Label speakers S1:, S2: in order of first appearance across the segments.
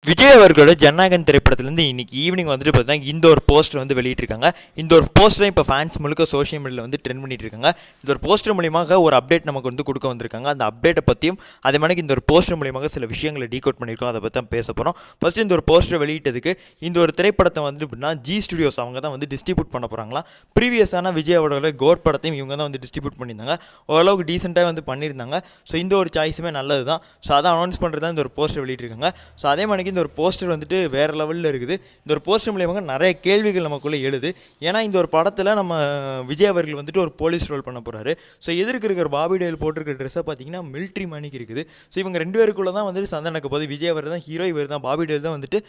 S1: விஜய் அவர்களோட ஜனநாயகன் திரைப்படத்துலேருந்து இன்னைக்கு ஈவினிங் வந்துட்டு பார்த்தீங்கன்னா இந்த ஒரு போஸ்டர் வந்து வெளியிட்டிருக்காங்க. இந்த ஒரு போஸ்டரை இப்போ ஃபேன்ஸ் முழுக்க சோஷியல் மீடியாவில் வந்து ட்ரெண்ட் பண்ணிட்டு இருக்காங்க. இந்த ஒரு போஸ்டர் மூலியமாக ஒரு அப்டேட் நமக்கு வந்து கொடுக்க வந்திருக்காங்க. அந்த அப்டேட்டை பற்றியும் அதே மாதிரி இந்த ஒரு போஸ்டர் மூலியமாக சில விஷயங்களை டீகோட் பண்ணியிருக்கோம். அதை பற்றி தான் பேச போகிறோம். ஃபஸ்ட்டு இந்த ஒரு போஸ்டரை வெளியிட்டதுக்கு இந்த ஒரு திரைப்படத்தை வந்து எப்படின்னா ஜி ஸ்டுடியோஸ் அவங்க தான் வந்து டிஸ்ட்ரிபியூட் பண்ண போகிறாங்களா. ப்ரீவியஸான விஜய் அவர்களோட கோட் படத்தையும் இவங்க தான் வந்து டிஸ்ட்ரிபியூட் பண்ணியிருந்தாங்க. ஓரளவுக்கு டீசெண்டாக வந்து பண்ணியிருந்தாங்க. ஸோ இந்த ஒரு சாய்ஸுமே நல்லது தான். ஸோ அதை அனௌன்ஸ் பண்ணுறது தான் இந்த ஒரு போஸ்டர் வெளியிட்டிருக்காங்க. ஸோ அதே மாதிரி இந்த ஒரு போஸ்டர் வந்துட்டு வேறு லெவலில் இருக்குது. இந்த ஒரு போஸ்டர் மூலியமாக நிறைய கேள்விகள் நமக்குள்ளே எழுது. ஏன்னா இந்த ஒரு படத்தில் நம்ம விஜய் அவர்கள் வந்துட்டு ஒரு போலீஸ் ரோல் பண்ண போகிறாரு. ஸோ எதிர்க்கு இருக்கிற பாபி டேல் போட்டிருக்கிற ட்ரெஸ்ஸை பார்த்தீங்கன்னா மிலிட்ரி மணிக்கு இருக்குது. ஸோ இவங்க ரெண்டு பேருக்குள்ளே தான் வந்துட்டு சண்டை நடக்க போகுது. விஜய் அவர் தான் ஹீரோ, இவர் தான் பாபி டேல் தான் வந்துட்டு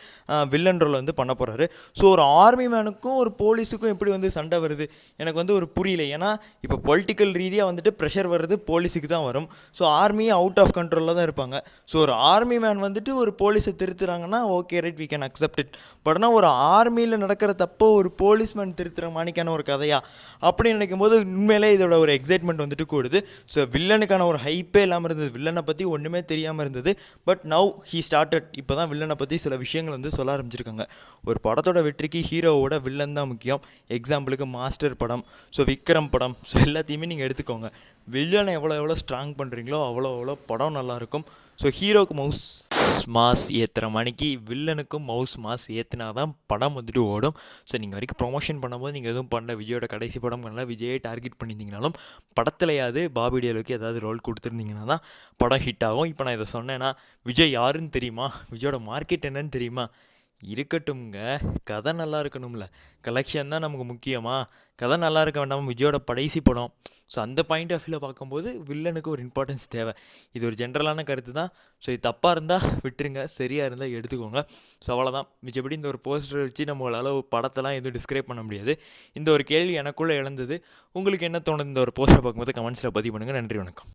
S1: வில்லன் ரோல் வந்து பண்ண போகிறாரு. ஸோ ஒரு ஆர்மி மேனுக்கும் ஒரு போலீஸுக்கும் எப்படி வந்து சண்டை வருது எனக்கு வந்து ஒரு புரியல. ஏன்னா இப்போ பொலிட்டிக்கல் ரீதியாக வந்துட்டு ப்ரெஷர் வர்றது போலீஸுக்கு தான் வரும். ஸோ ஆர்மியும் அவுட் ஆஃப் கண்ட்ரோலில் தான் இருப்பாங்க. ஸோ ஒரு ஆர்மி மேன் வந்துட்டு ஒரு போலீஸை திருத்துறாங்கன்னா okay right, we can accept it. But ஆனால் ஒரு ஆர்மியில் நடக்கிற தப்போ ஒரு போலீஸ்மேன் திருத்துற மாணிக்கான ஒரு கதையா அப்படின்னு நினைக்கும் போது உண்மையிலே இதோட ஒரு எக்ஸைட்மெண்ட் வந்துட்டு கூடுது. ஸோ வில்லனுக்கான ஒரு ஹைப்பே இல்லாமல் இருந்தது. வில்லனை பற்றி ஒன்றுமே தெரியாமல் இருந்தது. But now he started. இப்போ தான் வில்லனை பற்றி சில விஷயங்கள் வந்து சொல்ல ஆரம்பிச்சிருக்காங்க. ஒரு படத்தோட வெற்றிக்கு ஹீரோவோட வில்லன் தான் முக்கியம். எக்ஸாம்பிளுக்கு மாஸ்டர் படம், ஸோ விக்ரம் படம், ஸோ எல்லாத்தையுமே நீங்கள் எடுத்துக்கோங்க. வில்லனை எவ்வளோ ஸ்ட்ராங் பண்ணுறீங்களோ அவ்வளோ படம் நல்லாயிருக்கும். ஸோ ஹீரோவுக்கு மவுஸ் மாஸ் ஏற்றுற மணிக்கு வில்லனுக்கும் மவுஸ் மாஸ் ஏற்றினா தான் படம் வந்துட்டு ஓடும். ஸோ நீங்கள் வரைக்கும் ப்ரொமோஷன் பண்ணும்போது நீங்கள் எதுவும் பண்ணல, விஜயோட கடைசி படம் பண்ணல, விஜயை டார்கெட் பண்ணியிருந்தீங்கனாலும் படத்துலையாவது பாபி டேலுக்கு ஏதாவது ரோல் கொடுத்துருந்தீங்கன்னா தான் படம் ஹிட் ஆகும். இப்போ நான் இதை சொன்னேன்னா விஜய் யாருன்னு தெரியுமா, விஜயோட மார்க்கெட் என்னன்னு தெரியுமா, இருக்கட்டும்ங்க. கதை நல்லா இருக்கணும்ல, கலெக்ஷன் தான் நமக்கு முக்கியமா. கதை நல்லா இருக்க வேண்டாம், விஜயோட கடைசி படம். ஸோ அந்த பாயிண்ட் ஆஃப் வியூவில் பார்க்கும்போது வில்லனுக்கு ஒரு இம்பார்ட்டன்ஸ் தேவை. இது ஒரு ஜென்ரலான கருத்து தான். ஸோ இது தப்பாக இருந்தால் விட்டுருங்க, சரியாக இருந்தால் எடுத்துக்கோங்க. ஸோ அவ்வளோதான். மிச்சப்படி இந்த ஒரு போஸ்டர் வச்சு நம்மளால் படத்தெல்லாம் எதுவும் டிஸ்கிரைப் பண்ண முடியாது. இந்த ஒரு கேள்வி எனக்குள்ளே இழந்தது. உங்களுக்கு என்ன தோணுது இந்த ஒரு போஸ்டரை பார்க்கும்போது கமெண்ட்ஸில் பதிவு பண்ணுங்கள். நன்றி, வணக்கம்.